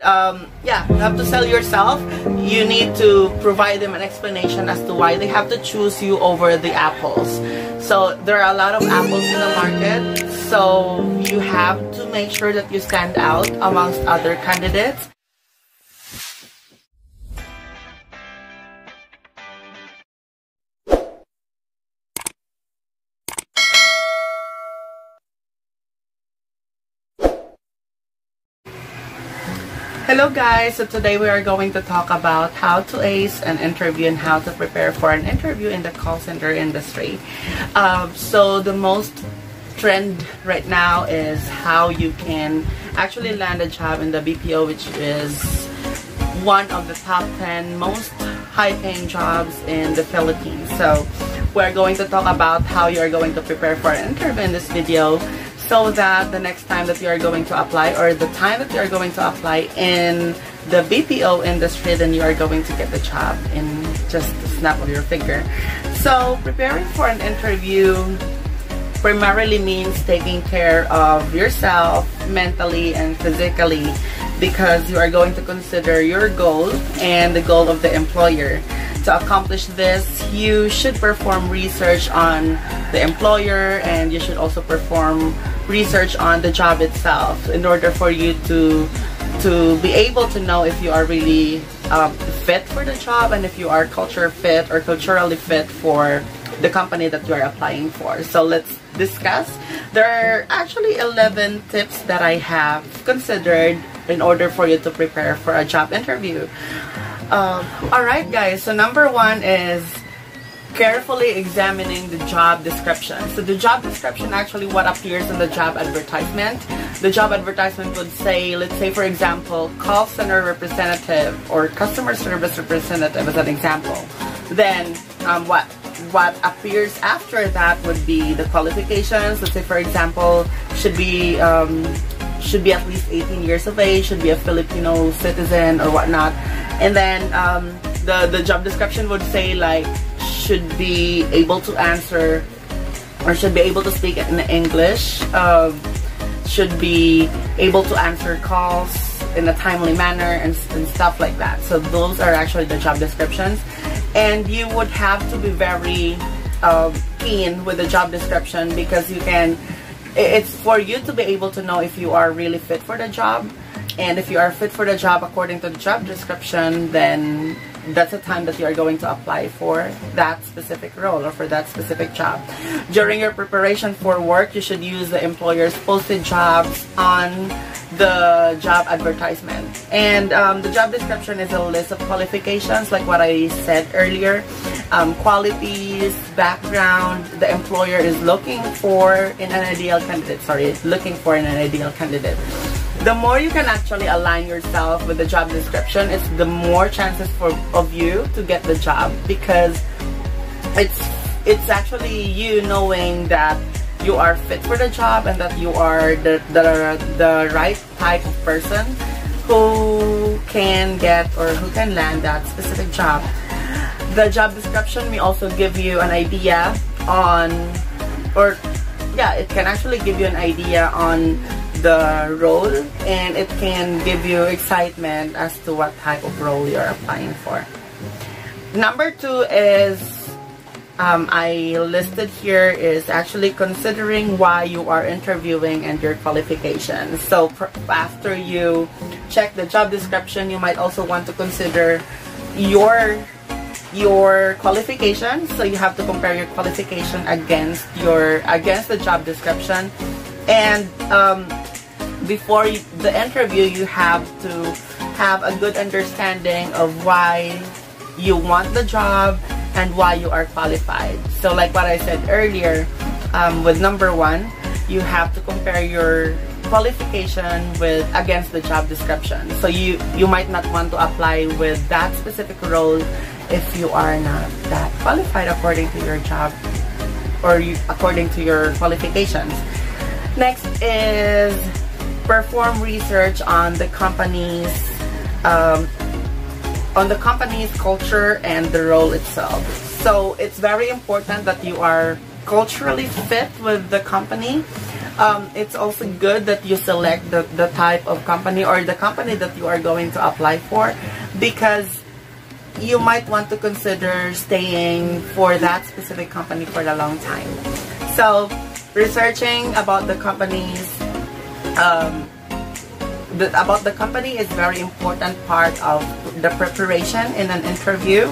Yeah, you have to sell yourself. You need to provide them an explanation as to why they have to choose you over the apples. So there are a lot of apples in the market, so you have to make sure that you stand out amongst other candidates. Hello guys, so today we are going to talk about how to ace an interview and how to prepare for an interview in the call center industry. So the most trend right now is how you can actually land a job in the BPO, which is one of the top 10 most high-paying jobs in the Philippines. So we're going to talk about how you are going to prepare for an interview in this video, so that the next time that you are going to apply, or the time that you are going to apply in the BPO industry, then you are going to get the job in just the snap of your finger. So preparing for an interview primarily means taking care of yourself mentally and physically, because you are going to consider your goal and the goal of the employer. To accomplish this, you should perform research on the employer, and you should also perform research on the job itself in order for you to be able to know if you are really fit for the job, and if you are culture fit or culturally fit for the company that you are applying for. So let's discuss. There are actually 11 tips that I have considered in order for you to prepare for a job interview. Alright guys, so number one is carefully examining the job description. So the job description, actually what appears in the job advertisement. The job advertisement would say, let's say for example, call center representative or customer service representative as an example. Then what appears after that would be the qualifications. Let's say for example, should be at least 18 years of age, should be a Filipino citizen or whatnot. And then the job description would say like should be able to answer or should be able to speak in English, should be able to answer calls in a timely manner, and stuff like that. So those are actually the job descriptions, and you would have to be very keen with the job description, because it's for you to be able to know if you are really fit for the job. And if you are fit for the job according to the job description, then that's the time that you are going to apply for that specific role or for that specific job. During your preparation for work, you should use the employer's posted jobs on the job advertisement. And the job description is a list of qualifications, like what I said earlier. Qualities, background, the employer is looking for in an ideal candidate. The more you can actually align yourself with the job description, it's the more chances of you to get the job, because it's actually you knowing that you are fit for the job and that you are the right type of person who can get or who can land that specific job. The job description may also give you an idea on, it can actually give you an idea on the role, and it can give you excitement as to what type of role you're applying for. Number two is, I listed here, is actually considering why you are interviewing and your qualifications. So after you check the job description, you might also want to consider your qualifications. So you have to compare your qualification against the job description, and before the interview, you have to have a good understanding of why you want the job and why you are qualified. So like what I said earlier, with number one, you have to compare your qualification against the job description. So you might not want to apply with that specific role if you are not that qualified according to your job or according to your qualifications. Next is perform research on the company's culture and the role itself. So it's very important that you are culturally fit with the company. it's also good that you select the type of company or the company that you are going to apply for, because you might want to consider staying for that specific company for a long time. So researching about the companies, about the company is very important part of the preparation in an interview.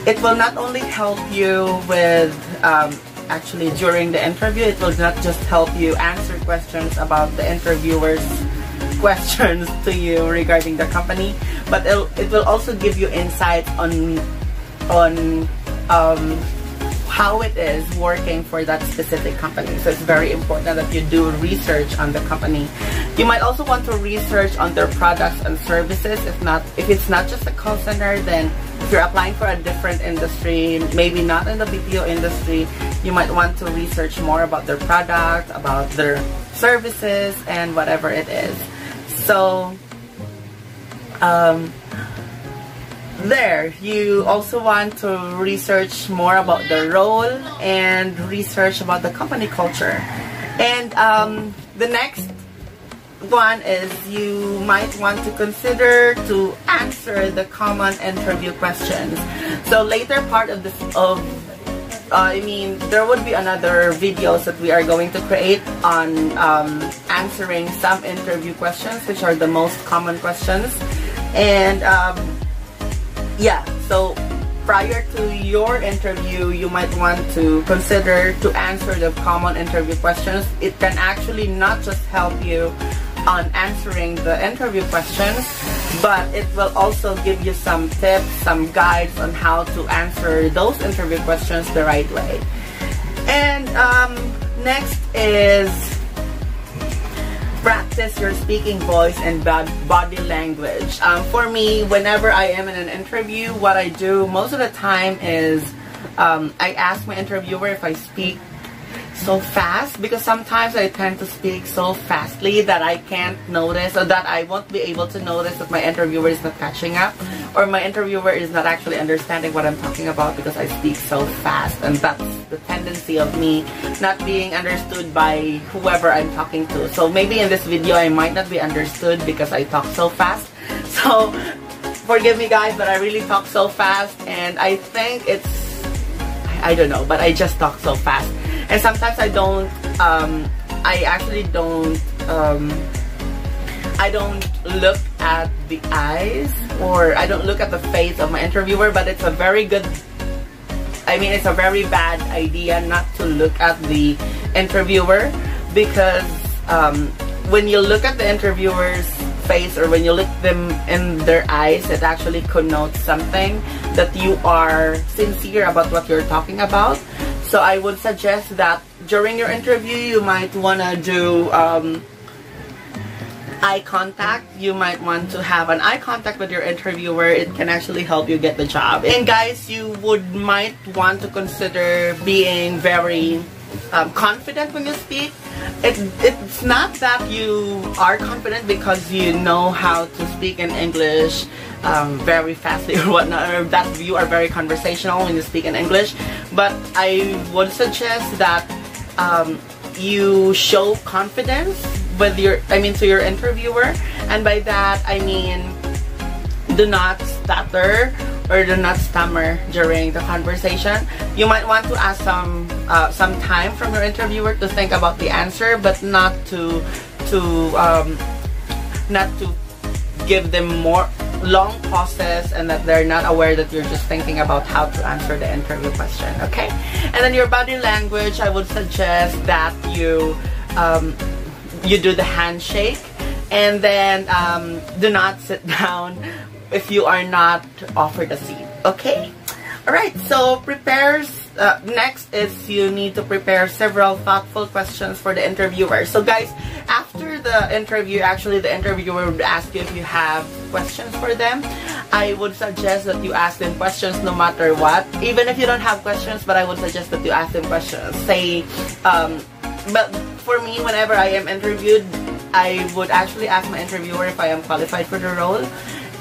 It will not only help you with actually during the interview, it will not just help you answer questions about the interviewer's questions to you regarding the company, but it will also give you insights on how it is working for that specific company. So it's very important that you do research on the company. You might also want to research on their products and services. If it's not just a call center, then if you're applying for a different industry, maybe not in the BPO industry, you might want to research more about their product, about their services, and whatever it is. So there, you also want to research more about the role and research about the company culture. And the next one is you might want to consider to answer the common interview questions. So later part of this, there would be another videos that we are going to create on answering some interview questions, which are the most common questions. And yeah, so prior to your interview, you might want to consider to answer the common interview questions. It can actually not just help you on answering the interview questions, but it will also give you some tips, some guides on how to answer those interview questions the right way. And next is practice your speaking voice and body language. For me, whenever I am in an interview, what I do most of the time is I ask my interviewer if I speak so fast, because sometimes I tend to speak so fastly that I can't notice, or that I won't be able to notice that my interviewer is not catching up, or my interviewer is not actually understanding what I'm talking about because I speak so fast. And that's the tendency of me not being understood by whoever I'm talking to. So maybe in this video I might not be understood because I talk so fast. So forgive me guys, but I really talk so fast, and I think it's, I don't know, but I just talk so fast. And sometimes I don't, I actually don't, I don't look at the eyes, or I don't look at the face of my interviewer, but it's a very good, it's a very bad idea not to look at the interviewer, because when you look at the interviewer's face, or when you look them in their eyes, it actually connotes something that you are sincere about what you're talking about. So I would suggest that during your interview, you might want to do eye contact. You might want to have an eye contact with your interviewer. It can actually help you get the job. And guys, you might want to consider being very confident when you speak. It's not that you are confident because you know how to speak in English very fastly or whatnot, or that you are very conversational when you speak in English, but I would suggest that you show confidence with your, to your interviewer, and by that I mean do not stutter or do not stammer during the conversation. You might want to ask some time from your interviewer to think about the answer, but not to give them more long pauses, and that they're not aware that you're just thinking about how to answer the interview question. Okay, and then your body language, I would suggest that you do the handshake, and then do not sit down if you are not offered a seat. Okay, all right, so next is you need to prepare several thoughtful questions for the interviewer. So guys, after the interview, actually the interviewer would ask you if you have questions for them. I would suggest that you ask them questions no matter what, even if you don't have questions, but I would suggest that you ask them questions. But for me, whenever I am interviewed, I would actually ask my interviewer if I am qualified for the role.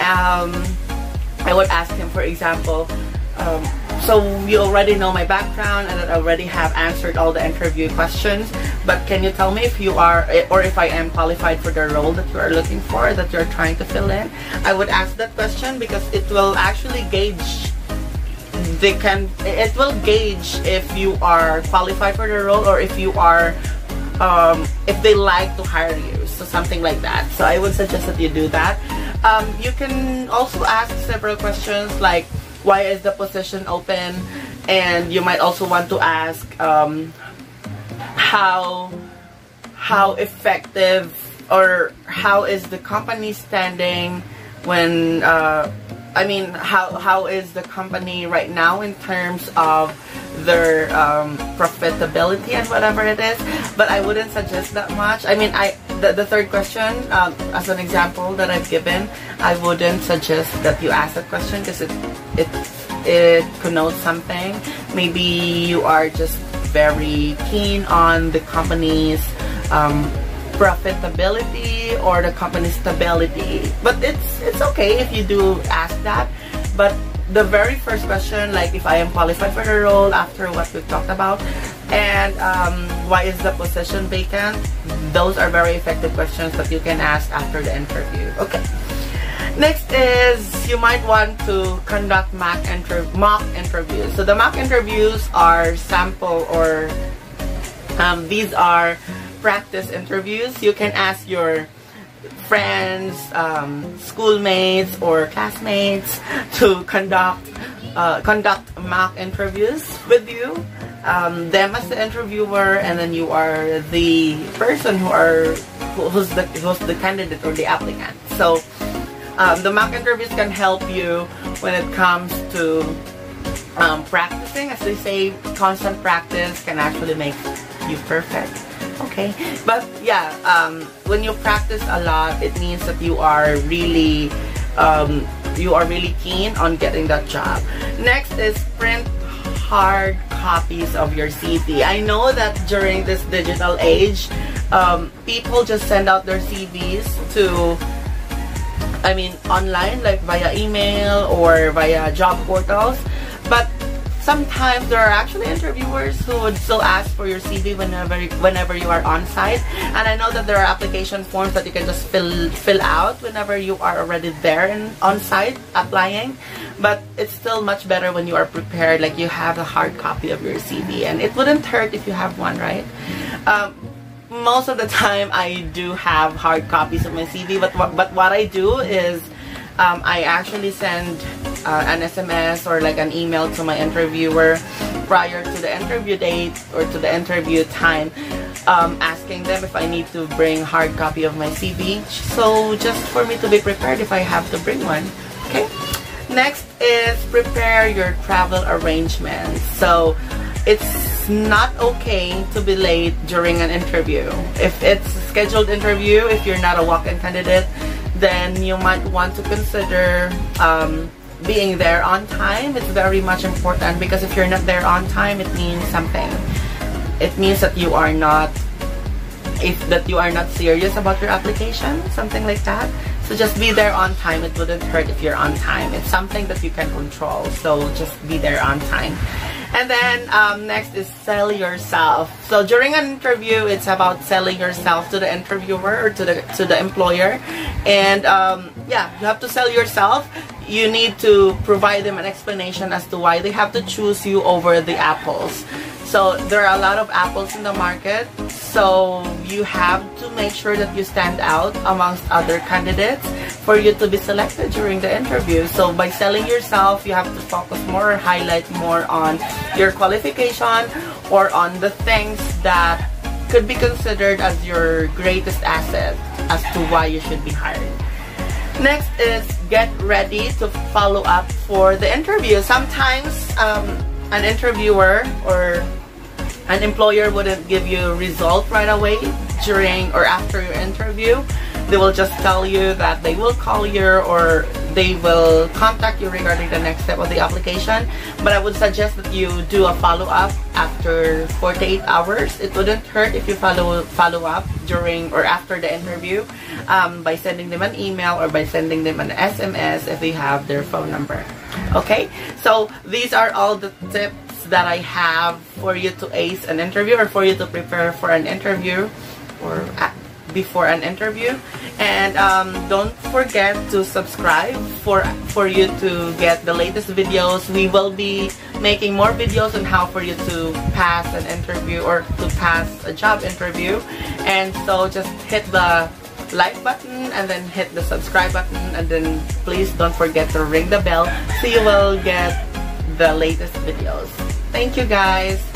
I would ask him, for example, so you already know my background and I already have answered all the interview questions, but can you tell me if you are, or if I am qualified for the role that you are looking for, that you're trying to fill in? I would ask that question because it will actually gauge, it will gauge if you are qualified for the role, or if you are, if they like to hire you, so something like that. So I would suggest that you do that. You can also ask several questions like, why is the position open? And you might also want to ask how effective, or how is the company standing when I mean, how is the company right now in terms of their profitability and whatever it is. But I wouldn't suggest that much. I mean, the third question, as an example that I've given, I wouldn't suggest that you ask that question because it connotes something. Maybe you are just very keen on the company's profitability or the company's stability, but it's okay if you do ask that. But the very first question, like if I am qualified for the role after what we've talked about, and why is the position vacant, those are very effective questions that you can ask after the interview. Okay, next is you might want to conduct mock interviews. So the mock interviews are sample, or these are practice interviews. You can ask your friends, schoolmates, or classmates to conduct mock interviews with you. Them as the interviewer, and then you are the person who's the candidate or the applicant. So the mock interviews can help you when it comes to practicing. As they say, constant practice can actually make you perfect. Okay, but yeah, when you practice a lot, it means that you are really keen on getting that job. Next is print hard copies of your CV. I know that during this digital age, people just send out their CVs to, I mean, online, like via email or via job portals. But sometimes there are actually interviewers who would still ask for your CV whenever you are on site. And I know that there are application forms that you can just fill out whenever you are already there and on site applying. But it's still much better when you are prepared, like you have a hard copy of your CV, and it wouldn't hurt if you have one, right? Most of the time I do have hard copies of my CV, but what I do is I actually send an SMS or like an email to my interviewer prior to the interview date or to the interview time, asking them if I need to bring hard copy of my CV, so just for me to be prepared if I have to bring one. Okay, next is prepare your travel arrangements. So it's not okay to be late during an interview. If it's a scheduled interview, if you're not a walk-in candidate, then you might want to consider being there on time. It's very much important, because if you're not there on time, it means something. It means that you are not serious about your application, something like that. So just be there on time. It wouldn't hurt if you're on time. It's something that you can control, so just be there on time. And then next is sell yourself. So during an interview, it's about selling yourself to the interviewer or to the employer. And yeah, you have to sell yourself. You need to provide them an explanation as to why they have to choose you over the apples. So there are a lot of apples in the market, so you have to make sure that you stand out amongst other candidates for you to be selected during the interview. So by selling yourself, you have to focus more or highlight more on your qualification or on the things that could be considered as your greatest asset as to why you should be hired. Next is get ready to follow up for the interview. Sometimes an interviewer or an employer wouldn't give you a result right away during or after your interview. They will just tell you that they will call you or they will contact you regarding the next step of the application. But I would suggest that you do a follow-up after 48 hours. It wouldn't hurt if you follow up during or after the interview by sending them an email or by sending them an SMS if they have their phone number. Okay, so these are all the tips that I have for you to ace an interview, or for you to prepare for an interview, or before an interview. And don't forget to subscribe for you to get the latest videos. We will be making more videos on how for you to pass an interview or to pass a job interview. And so just hit the like button and then hit the subscribe button, and then please don't forget to ring the bell so you will get the latest videos. Thank you guys.